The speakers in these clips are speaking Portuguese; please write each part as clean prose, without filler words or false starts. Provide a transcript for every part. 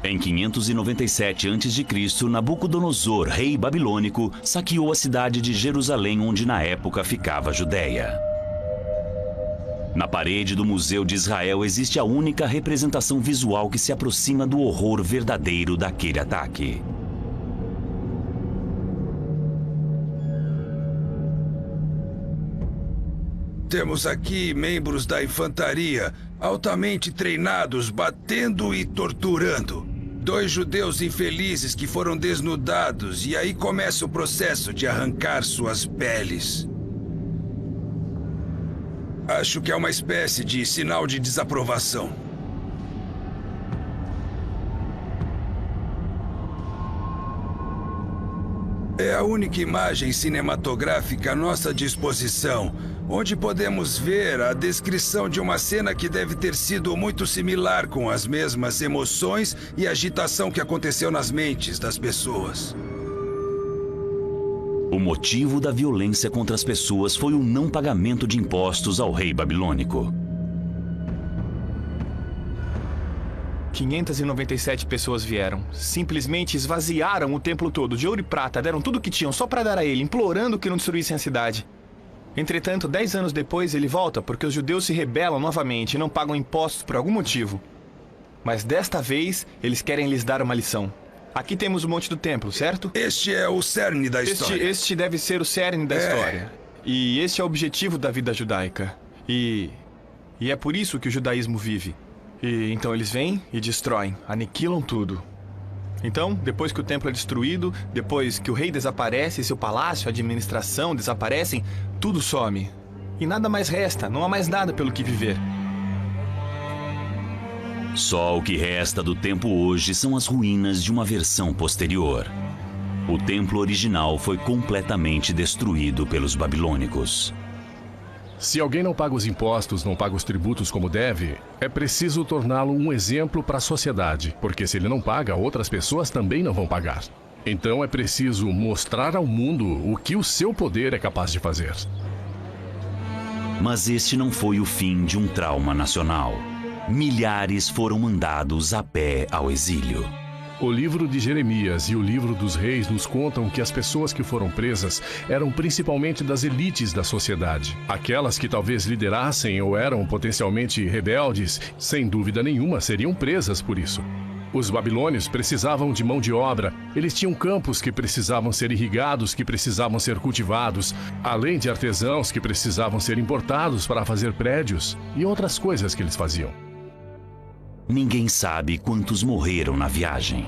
Em 597 a.C., Nabucodonosor, rei babilônico, saqueou a cidade de Jerusalém, onde na época ficava a Judéia. Na parede do Museu de Israel existe a única representação visual que se aproxima do horror verdadeiro daquele ataque. Temos aqui membros da infantaria, altamente treinados, batendo e torturando. 2 judeus infelizes que foram desnudados, e aí começa o processo de arrancar suas peles. Acho que é uma espécie de sinal de desaprovação. É a única imagem cinematográfica à nossa disposição, onde podemos ver a descrição de uma cena que deve ter sido muito similar, com as mesmas emoções e agitação que aconteceu nas mentes das pessoas. O motivo da violência contra as pessoas foi o não pagamento de impostos ao rei babilônico. 597 pessoas vieram. Simplesmente esvaziaram o templo todo de ouro e prata, deram tudo o que tinham só para dar a ele, implorando que não destruíssem a cidade. Entretanto, 10 anos depois ele volta porque os judeus se rebelam novamente e não pagam impostos por algum motivo. Mas desta vez, eles querem lhes dar uma lição. Aqui temos o Monte do Templo, certo? Este é o cerne da história. Este deve ser o cerne da história. E este é o objetivo da vida judaica. E é por isso que o judaísmo vive. E então eles vêm e destroem, aniquilam tudo. Então, depois que o templo é destruído, depois que o rei desaparece, seu palácio, a administração desaparecem, tudo some. E nada mais resta, não há mais nada pelo que viver. Só o que resta do templo hoje são as ruínas de uma versão posterior. O templo original foi completamente destruído pelos babilônicos. Se alguém não paga os impostos, não paga os tributos como deve, é preciso torná-lo um exemplo para a sociedade, porque se ele não paga, outras pessoas também não vão pagar. Então é preciso mostrar ao mundo o que o seu poder é capaz de fazer. Mas este não foi o fim de um trauma nacional. Milhares foram mandados a pé ao exílio. O livro de Jeremias e o livro dos reis nos contam que as pessoas que foram presas eram principalmente das elites da sociedade. Aquelas que talvez liderassem ou eram potencialmente rebeldes, sem dúvida nenhuma, seriam presas por isso. Os babilônios precisavam de mão de obra, eles tinham campos que precisavam ser irrigados, que precisavam ser cultivados, além de artesãos que precisavam ser importados para fazer prédios e outras coisas que eles faziam. Ninguém sabe quantos morreram na viagem.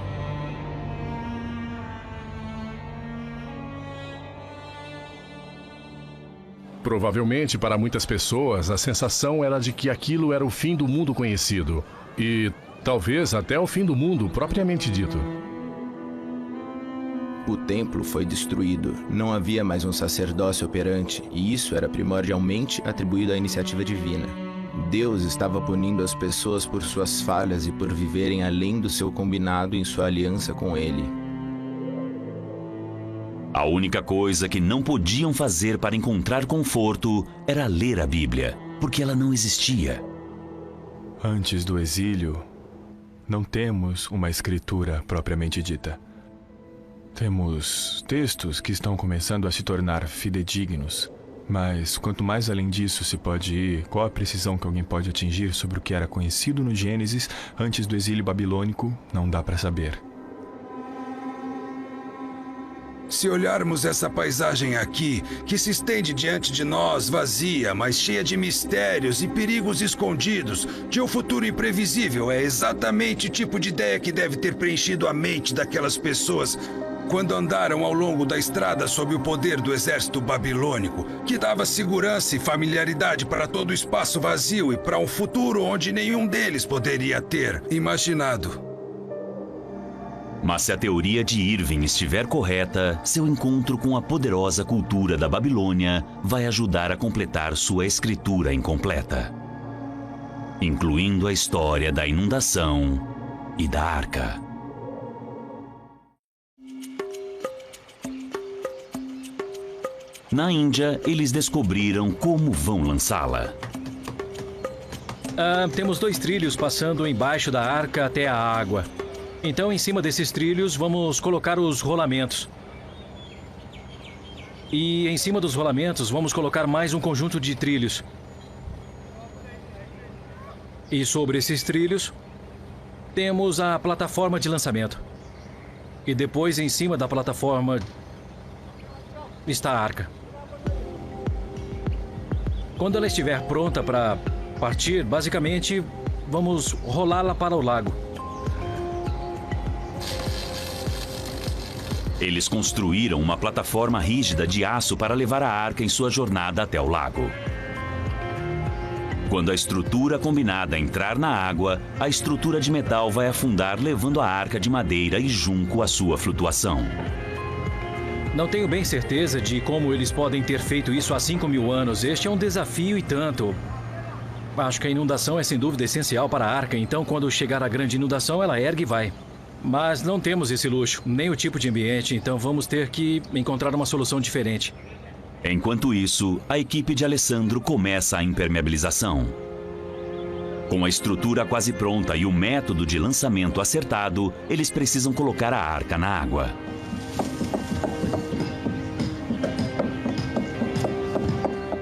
Provavelmente, para muitas pessoas, a sensação era de que aquilo era o fim do mundo conhecido. E talvez até o fim do mundo, propriamente dito. O templo foi destruído. Não havia mais um sacerdócio operante, e isso era primordialmente atribuído à iniciativa divina. Deus estava punindo as pessoas por suas falhas e por viverem além do seu combinado em sua aliança com Ele. A única coisa que não podiam fazer para encontrar conforto era ler a Bíblia, porque ela não existia. Antes do exílio, não temos uma escritura propriamente dita. Temos textos que estão começando a se tornar fidedignos. Mas quanto mais além disso se pode ir, qual a precisão que alguém pode atingir sobre o que era conhecido no Gênesis antes do exílio babilônico, não dá para saber. Se olharmos essa paisagem aqui, que se estende diante de nós, vazia, mas cheia de mistérios e perigos escondidos, de um futuro imprevisível, é exatamente o tipo de ideia que deve ter preenchido a mente daquelas pessoas quando andaram ao longo da estrada sob o poder do exército babilônico, que dava segurança e familiaridade para todo o espaço vazio e para um futuro onde nenhum deles poderia ter imaginado. Mas se a teoria de Irving estiver correta, seu encontro com a poderosa cultura da Babilônia vai ajudar a completar sua escritura incompleta, incluindo a história da inundação e da arca. Na Índia, eles descobriram como vão lançá-la. Temos 2 trilhos passando embaixo da arca até a água. Então, em cima desses trilhos, vamos colocar os rolamentos. E em cima dos rolamentos, vamos colocar mais um conjunto de trilhos. E sobre esses trilhos, temos a plataforma de lançamento. E depois, em cima da plataforma, está a arca. Quando ela estiver pronta para partir, basicamente, vamos rolá-la para o lago. Eles construíram uma plataforma rígida de aço para levar a arca em sua jornada até o lago. Quando a estrutura combinada entrar na água, a estrutura de metal vai afundar, levando a arca de madeira e junco à sua flutuação. Não tenho bem certeza de como eles podem ter feito isso há 5.000 anos. Este é um desafio e tanto. Acho que a inundação é sem dúvida essencial para a arca, então quando chegar a grande inundação, ela ergue e vai. Mas não temos esse luxo, nem o tipo de ambiente, então vamos ter que encontrar uma solução diferente. Enquanto isso, a equipe de Alessandro começa a impermeabilização. Com a estrutura quase pronta e o método de lançamento acertado, eles precisam colocar a arca na água.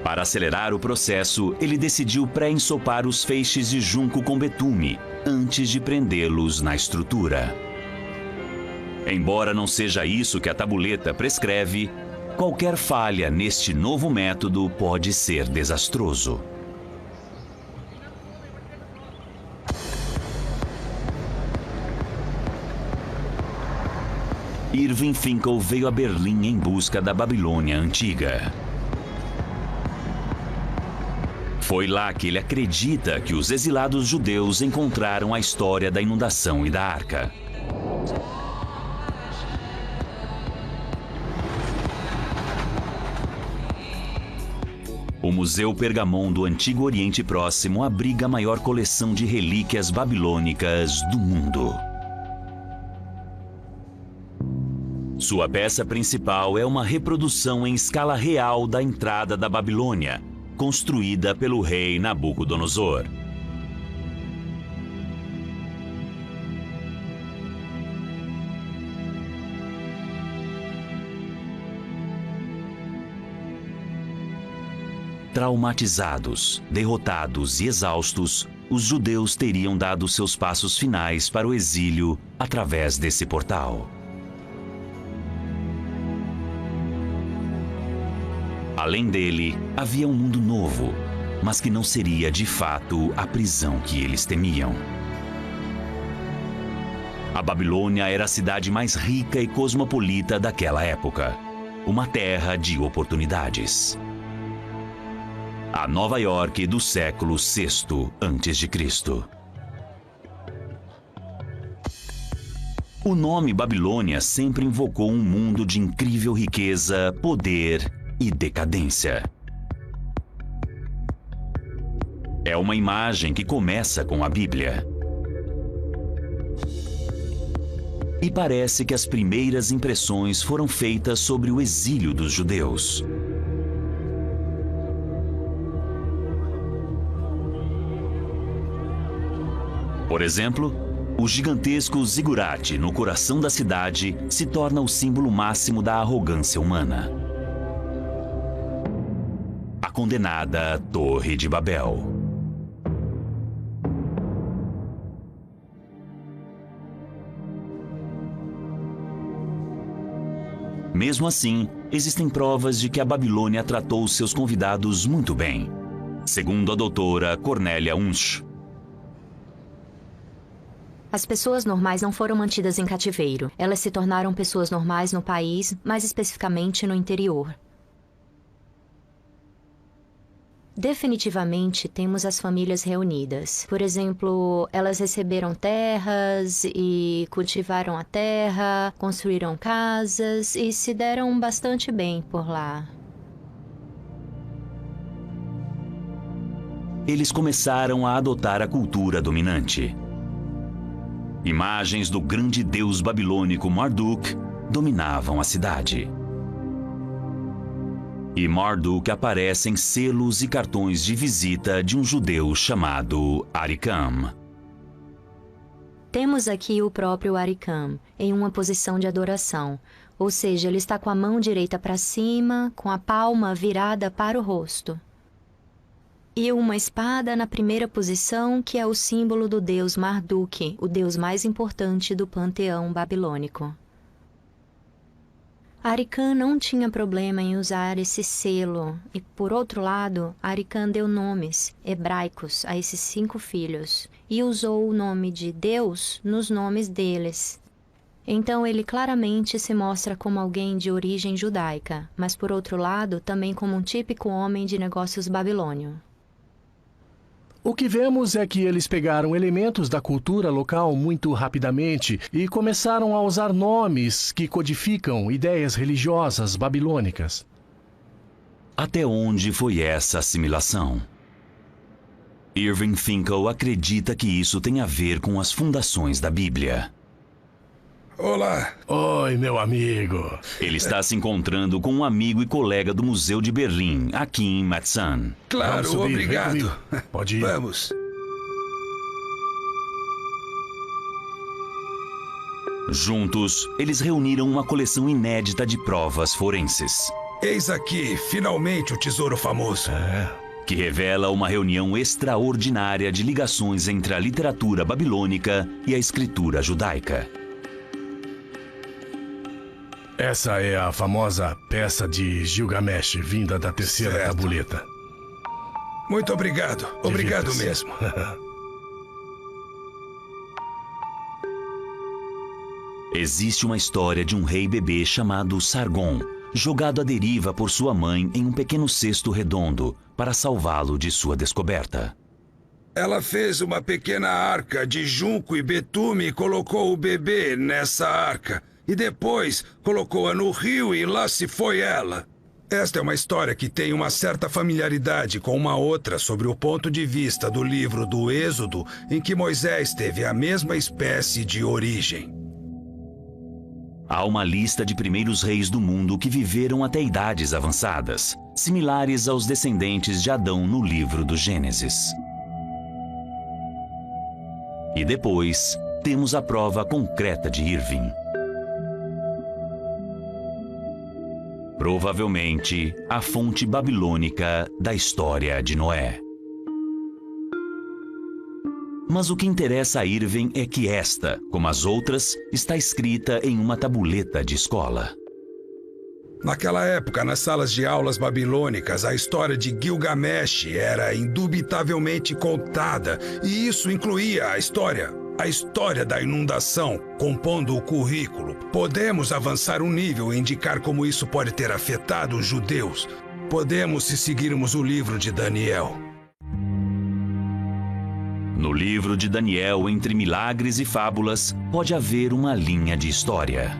Para acelerar o processo, ele decidiu pré-ensopar os feixes de junco com betume, antes de prendê-los na estrutura. Embora não seja isso que a tabuleta prescreve, qualquer falha neste novo método pode ser desastroso. Irving Finkel veio a Berlim em busca da Babilônia antiga. Foi lá que ele acredita que os exilados judeus encontraram a história da inundação e da arca. O Museu Pergamon do Antigo Oriente Próximo abriga a maior coleção de relíquias babilônicas do mundo. Sua peça principal é uma reprodução em escala real da entrada da Babilônia, construída pelo rei Nabucodonosor. Traumatizados, derrotados e exaustos, os judeus teriam dado seus passos finais para o exílio através desse portal. Além dele, havia um mundo novo, mas que não seria de fato a prisão que eles temiam. A Babilônia era a cidade mais rica e cosmopolita daquela época, uma terra de oportunidades. A Nova York do século VI a.C. O nome Babilônia sempre invocou um mundo de incrível riqueza, poder e decadência. É uma imagem que começa com a Bíblia. E parece que as primeiras impressões foram feitas sobre o exílio dos judeus. Por exemplo, o gigantesco zigurate no coração da cidade se torna o símbolo máximo da arrogância humana. A condenada Torre de Babel. Mesmo assim, existem provas de que a Babilônia tratou seus convidados muito bem, segundo a doutora Cornélia Unsch. As pessoas normais não foram mantidas em cativeiro. Elas se tornaram pessoas normais no país, mais especificamente no interior. Definitivamente, temos as famílias reunidas. Por exemplo, elas receberam terras e cultivaram a terra, construíram casas e se deram bastante bem por lá. Eles começaram a adotar a cultura dominante. Imagens do grande deus babilônico Marduk dominavam a cidade. E Marduk aparece em selos e cartões de visita de um judeu chamado Aricam. Temos aqui o próprio Arikam, em uma posição de adoração. Ou seja, ele está com a mão direita para cima, com a palma virada para o rosto. E uma espada na primeira posição, que é o símbolo do deus Marduk, o deus mais importante do panteão babilônico. Arikam não tinha problema em usar esse selo, e por outro lado, Arikam deu nomes hebraicos a esses 5 filhos, e usou o nome de Deus nos nomes deles. Então ele claramente se mostra como alguém de origem judaica, mas por outro lado, também como um típico homem de negócios babilônio. O que vemos é que eles pegaram elementos da cultura local muito rapidamente e começaram a usar nomes que codificam ideias religiosas babilônicas. Até onde foi essa assimilação? Irving Finkel acredita que isso tem a ver com as fundações da Bíblia. Olá. Oi, meu amigo. Ele está se encontrando com um amigo e colega do Museu de Berlim, Akin Matzan. Claro, Vamos subir, obrigado. Pode ir. Vamos. Juntos, eles reuniram uma coleção inédita de provas forenses, Eis aqui, finalmente, o tesouro famoso. que revela uma reunião extraordinária de ligações entre a literatura babilônica e a escritura judaica. Essa é a famosa peça de Gilgamesh, vinda da terceira Certo. tabuleta. Muito obrigado. Obrigado Divirta-se. mesmo. Existe uma história de um rei bebê chamado Sargon, jogado à deriva por sua mãe em um pequeno cesto redondo para salvá-lo de sua descoberta. Ela fez uma pequena arca de junco e betume e colocou o bebê nessa arca. E depois colocou-a no rio e lá se foi ela. Esta é uma história que tem uma certa familiaridade com uma outra sobre o ponto de vista do livro do Êxodo, em que Moisés teve a mesma espécie de origem. Há uma lista de primeiros reis do mundo que viveram até idades avançadas, similares aos descendentes de Adão no livro do Gênesis. E depois, temos a prova concreta de Irving. Provavelmente, a fonte babilônica da história de Noé. Mas o que interessa a Irving é que esta, como as outras, está escrita em uma tabuleta de escola. Naquela época, nas salas de aulas babilônicas, a história de Gilgamesh era indubitavelmente contada, e isso incluía a história da inundação, compondo o currículo. Podemos avançar um nível e indicar como isso pode ter afetado os judeus. Podemos se seguirmos o livro de Daniel. No livro de Daniel, entre milagres e fábulas, pode haver uma linha de história.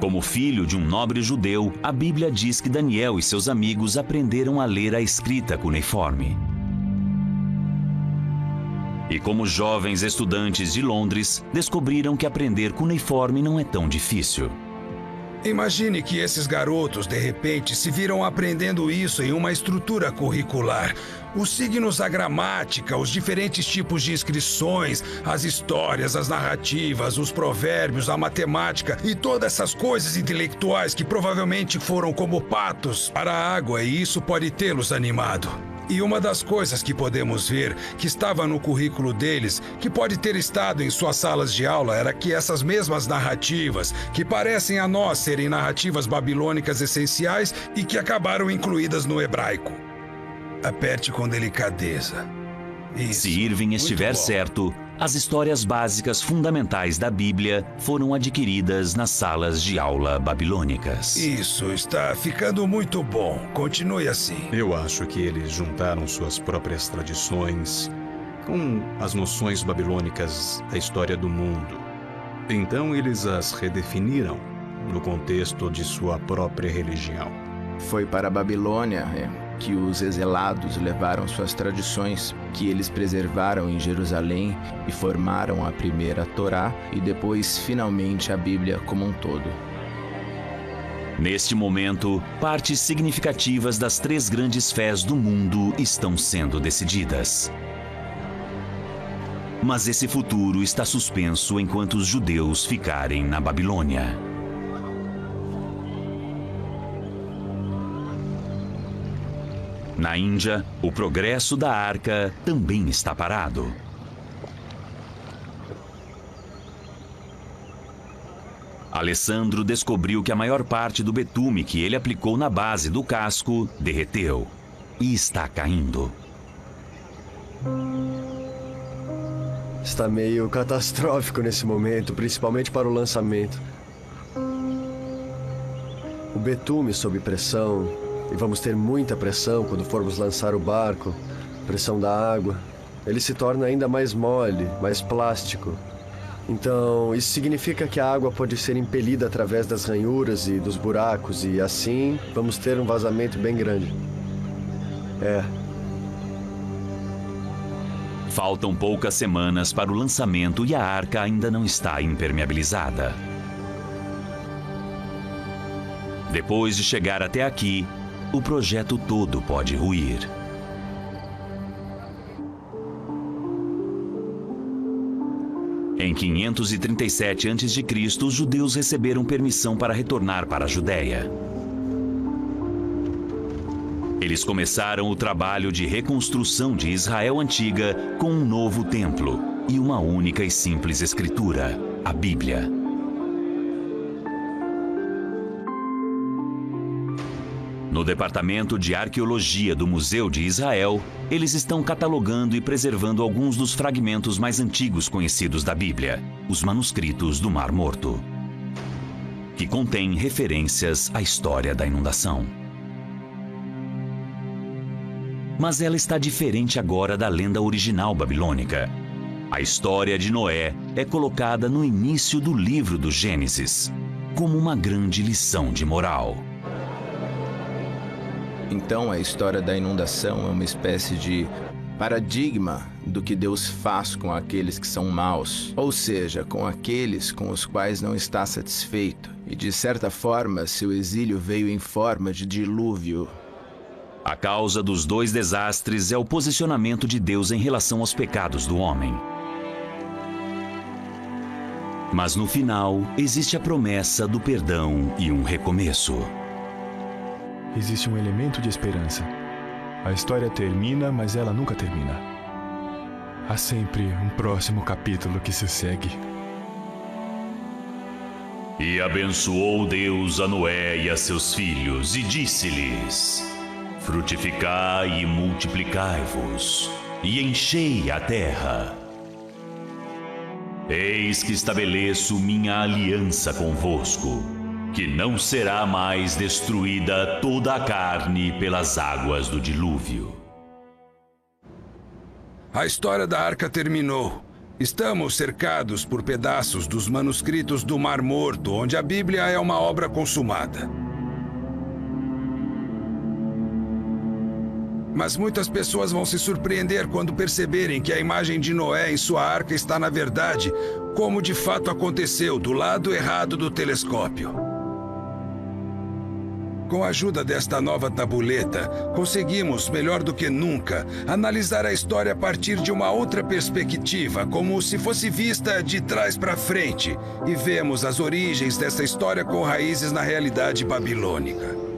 Como filho de um nobre judeu, a Bíblia diz que Daniel e seus amigos aprenderam a ler a escrita cuneiforme. E como jovens estudantes de Londres, descobriram que aprender cuneiforme não é tão difícil. Imagine que esses garotos, de repente, se viram aprendendo isso em uma estrutura curricular. Os signos, a gramática, os diferentes tipos de inscrições, as histórias, as narrativas, os provérbios, a matemática e todas essas coisas intelectuais que provavelmente foram como patos para a água, e isso pode tê-los animado. E uma das coisas que podemos ver que estava no currículo deles, que pode ter estado em suas salas de aula, era que essas mesmas narrativas, que parecem a nós serem narrativas babilônicas essenciais e que acabaram incluídas no hebraico. Aperte com delicadeza. Isso. Se Irving estiver certo, as histórias básicas fundamentais da Bíblia foram adquiridas nas salas de aula babilônicas. Isso, está ficando muito bom. Continue assim. Eu acho que eles juntaram suas próprias tradições com as noções babilônicas da história do mundo. Então eles as redefiniram no contexto de sua própria religião. Foi para a Babilônia que os exilados levaram suas tradições, que eles preservaram em Jerusalém e formaram a primeira Torá e depois, finalmente, a Bíblia como um todo. Neste momento, partes significativas das 3 grandes fés do mundo estão sendo decididas. Mas esse futuro está suspenso enquanto os judeus ficarem na Babilônia. Na Índia, o progresso da arca também está parado. Alessandro descobriu que a maior parte do betume que ele aplicou na base do casco derreteu e está caindo. Está meio catastrófico nesse momento, principalmente para o lançamento. O betume sob pressão, e vamos ter muita pressão quando formos lançar o barco, pressão da água. Ele se torna ainda mais mole, mais plástico. Então, isso significa que a água pode ser impelida através das ranhuras e dos buracos, e assim vamos ter um vazamento bem grande. Faltam poucas semanas para o lançamento e a arca ainda não está impermeabilizada. Depois de chegar até aqui, o projeto todo pode ruir. Em 537 a.C., os judeus receberam permissão para retornar para a Judéia. Eles começaram o trabalho de reconstrução de Israel antiga com um novo templo e uma única e simples escritura, a Bíblia. No Departamento de Arqueologia do Museu de Israel, eles estão catalogando e preservando alguns dos fragmentos mais antigos conhecidos da Bíblia, os manuscritos do Mar Morto, que contêm referências à história da inundação. Mas ela está diferente agora da lenda original babilônica. A história de Noé é colocada no início do livro do Gênesis, como uma grande lição de moral. Então, a história da inundação é uma espécie de paradigma do que Deus faz com aqueles que são maus, ou seja, com aqueles com os quais não está satisfeito. E, de certa forma, seu exílio veio em forma de dilúvio. A causa dos dois desastres é o posicionamento de Deus em relação aos pecados do homem. Mas no final, existe a promessa do perdão e um recomeço. Existe um elemento de esperança. A história termina, mas ela nunca termina. Há sempre um próximo capítulo que se segue. E abençoou Deus a Noé e a seus filhos, e disse-lhes: frutificai e multiplicai-vos, e enchei a terra. Eis que estabeleço minha aliança convosco, que não será mais destruída toda a carne pelas águas do dilúvio. A história da arca terminou. Estamos cercados por pedaços dos manuscritos do Mar Morto, onde a Bíblia é uma obra consumada. Mas muitas pessoas vão se surpreender quando perceberem que a imagem de Noé em sua arca está, na verdade, como de fato aconteceu, do lado errado do telescópio. Com a ajuda desta nova tabuleta, conseguimos, melhor do que nunca, analisar a história a partir de uma outra perspectiva, como se fosse vista de trás para frente, e vemos as origens dessa história com raízes na realidade babilônica.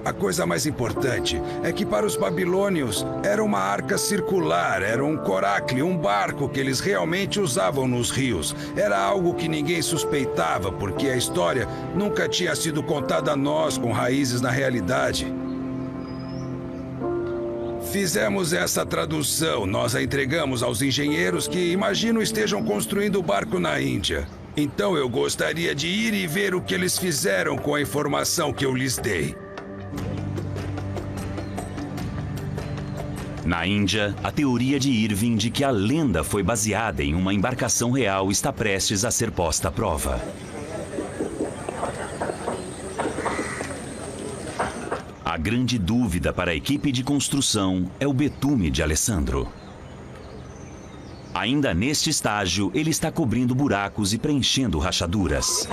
A coisa mais importante é que para os babilônios era uma arca circular, era um coracle, um barco que eles realmente usavam nos rios. Era algo que ninguém suspeitava, porque a história nunca tinha sido contada a nós com raízes na realidade. Fizemos essa tradução, nós a entregamos aos engenheiros que imagino estejam construindo o barco na Índia. Então eu gostaria de ir e ver o que eles fizeram com a informação que eu lhes dei. Na Índia, a teoria de Irving de que a lenda foi baseada em uma embarcação real está prestes a ser posta à prova. A grande dúvida para a equipe de construção é o betume de Alessandro. Ainda neste estágio, ele está cobrindo buracos e preenchendo rachaduras.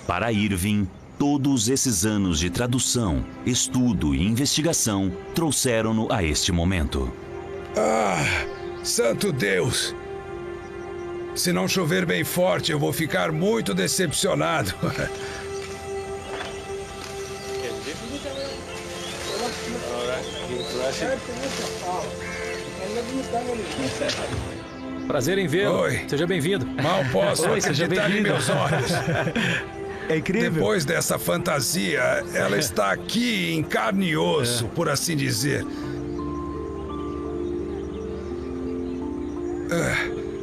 Para Irving, todos esses anos de tradução, estudo e investigação trouxeram-no a este momento. Ah, santo Deus! Se não chover bem forte, eu vou ficar muito decepcionado. Prazer em vê-lo. Oi. Seja bem-vindo. Mal posso acreditar em meus olhos. É incrível. Depois dessa fantasia, ela está aqui em carne e osso, por assim dizer.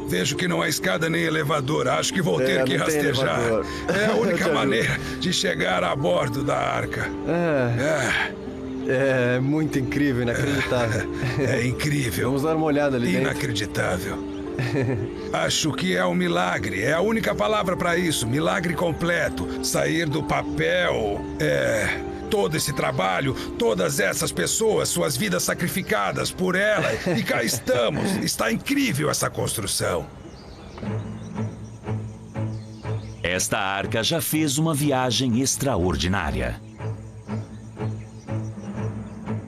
Vejo que não há escada nem elevador. Acho que vou ter que rastejar. É a única maneira de chegar a bordo da arca. É muito incrível, inacreditável. É incrível. Vamos dar uma olhada ali dentro. Inacreditável. Acho que é um milagre. É a única palavra para isso. Milagre completo. Sair do papel. Todo esse trabalho, todas essas pessoas, suas vidas sacrificadas por ela. E cá estamos. Está incrível essa construção. Esta arca já fez uma viagem extraordinária.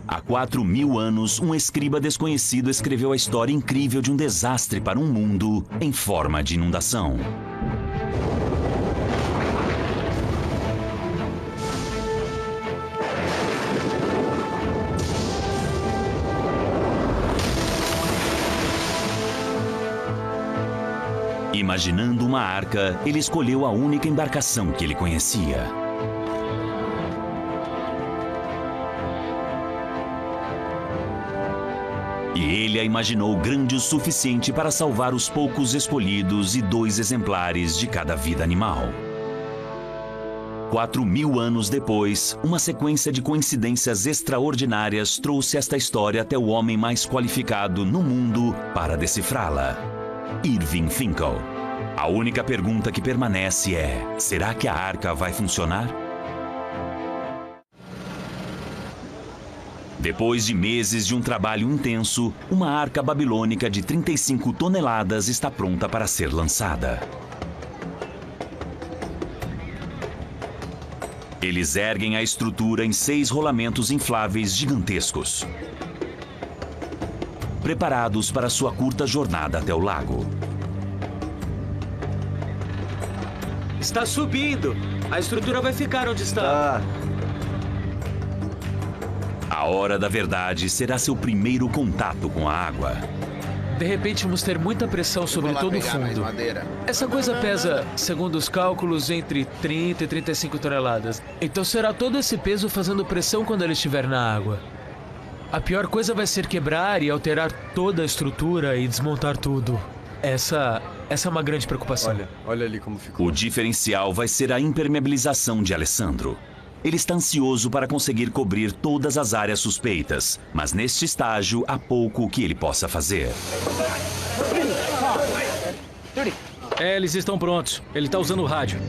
Há 4.000 anos, um escriba desconhecido escreveu a história incrível de um desastre para um mundo em forma de inundação. Imaginando uma arca, ele escolheu a única embarcação que ele conhecia. E ele a imaginou grande o suficiente para salvar os poucos escolhidos e 2 exemplares de cada vida animal. 4.000 anos depois, uma sequência de coincidências extraordinárias trouxe esta história até o homem mais qualificado no mundo para decifrá-la: Irving Finkel. A única pergunta que permanece é: será que a arca vai funcionar? Depois de meses de um trabalho intenso, uma arca babilônica de 35 toneladas está pronta para ser lançada. Eles erguem a estrutura em 6 rolamentos infláveis gigantescos, preparados para sua curta jornada até o lago. Está subindo. A estrutura vai ficar onde está. A hora da verdade será seu primeiro contato com a água. De repente vamos ter muita pressão sobre todo o fundo. Essa coisa pesa, segundo os cálculos, entre 30 e 35 toneladas. Então será todo esse peso fazendo pressão quando ele estiver na água. A pior coisa vai ser quebrar e alterar toda a estrutura e desmontar tudo. Essa é uma grande preocupação. Olha ali como ficou. O diferencial vai ser a impermeabilização de Alessandro. Ele está ansioso para conseguir cobrir todas as áreas suspeitas, mas neste estágio há pouco que ele possa fazer. Eles estão prontos. Ele está usando o rádio.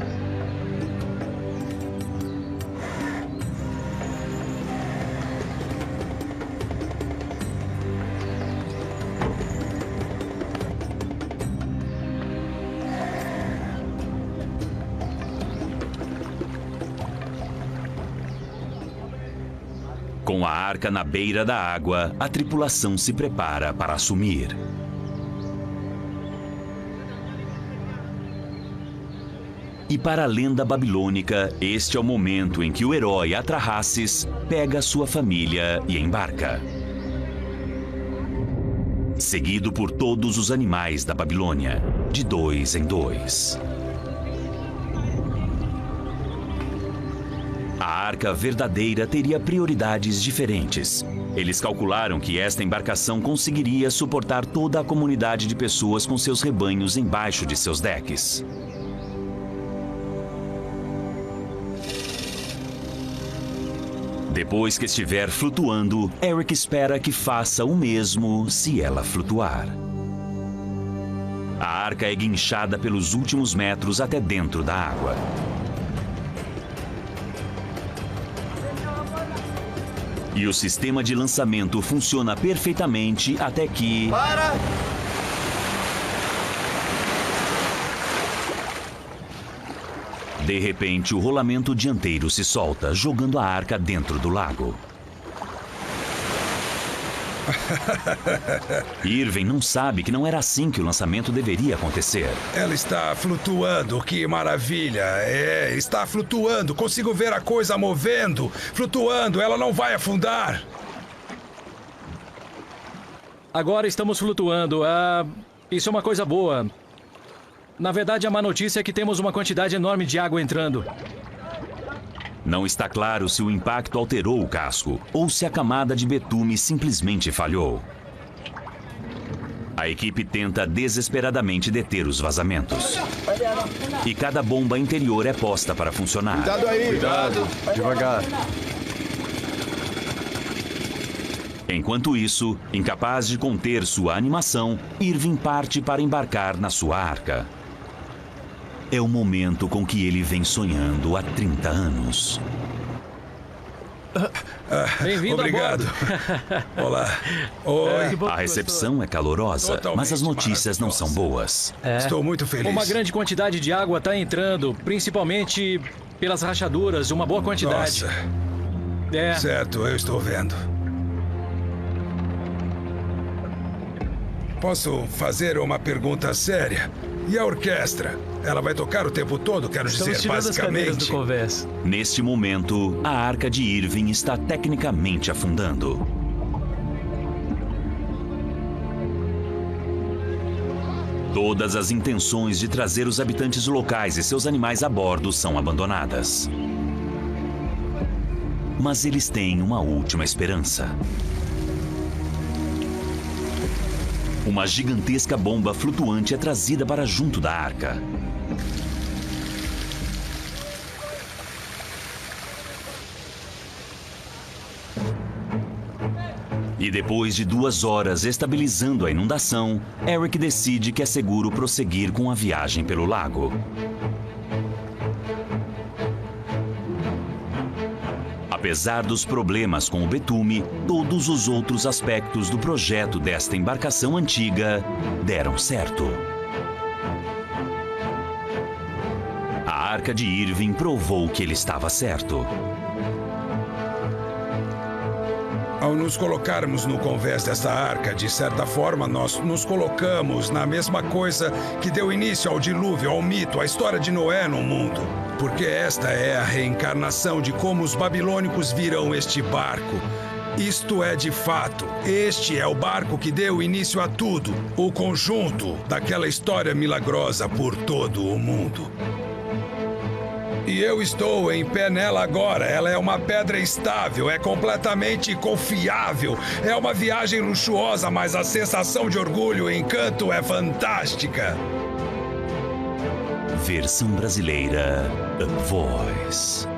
Com a arca na beira da água, a tripulação se prepara para assumir. E para a lenda babilônica, este é o momento em que o herói Atrahasis pega sua família e embarca. Seguido por todos os animais da Babilônia, de 2 em 2. A arca verdadeira teria prioridades diferentes. Eles calcularam que esta embarcação conseguiria suportar toda a comunidade de pessoas com seus rebanhos embaixo de seus decks. Depois que estiver flutuando, Eric espera que faça o mesmo se ela flutuar. A arca é guinchada pelos últimos metros até dentro da água. E o sistema de lançamento funciona perfeitamente até que... Para! De repente, o rolamento dianteiro se solta, jogando a arca dentro do lago. Irving não sabe que não era assim que o lançamento deveria acontecer. Ela está flutuando, que maravilha. Está flutuando. Consigo ver a coisa movendo. Flutuando, ela não vai afundar. Agora estamos flutuando. Isso é uma coisa boa. Na verdade, a má notícia é que temos uma quantidade enorme de água entrando. Não está claro se o impacto alterou o casco ou se a camada de betume simplesmente falhou. A equipe tenta desesperadamente deter os vazamentos. E cada bomba interior é posta para funcionar. Cuidado aí! Cuidado! Devagar. Enquanto isso, incapaz de conter sua animação, Irving parte para embarcar na sua arca. É o momento com que ele vem sonhando há 30 anos. Bem-vindo. Obrigado. Olá. Oi. A recepção é calorosa, mas as notícias não são boas. Estou muito feliz. Uma grande quantidade de água está entrando, principalmente pelas rachaduras, uma boa quantidade. Nossa. Certo, eu estou vendo. Posso fazer uma pergunta séria? E a orquestra? Ela vai tocar o tempo todo, quero dizer, basicamente. Neste momento, a arca de Irving está tecnicamente afundando. Todas as intenções de trazer os habitantes locais e seus animais a bordo são abandonadas. Mas eles têm uma última esperança. Uma gigantesca bomba flutuante é trazida para junto da arca. E depois de 2 horas estabilizando a inundação, Eric decide que é seguro prosseguir com a viagem pelo lago. Apesar dos problemas com o betume, todos os outros aspectos do projeto desta embarcação antiga deram certo. A arca de Irving provou que ele estava certo. Ao nos colocarmos no convés desta arca, de certa forma, nós nos colocamos na mesma coisa que deu início ao dilúvio, ao mito, à história de Noé no mundo. Porque esta é a reencarnação de como os babilônicos viram este barco. Isto é de fato, este é o barco que deu início a tudo, o conjunto daquela história milagrosa por todo o mundo. E eu estou em pé nela agora. Ela é uma pedra estável, é completamente confiável. É uma viagem luxuosa, mas a sensação de orgulho e encanto é fantástica. Versão brasileira, A Voice.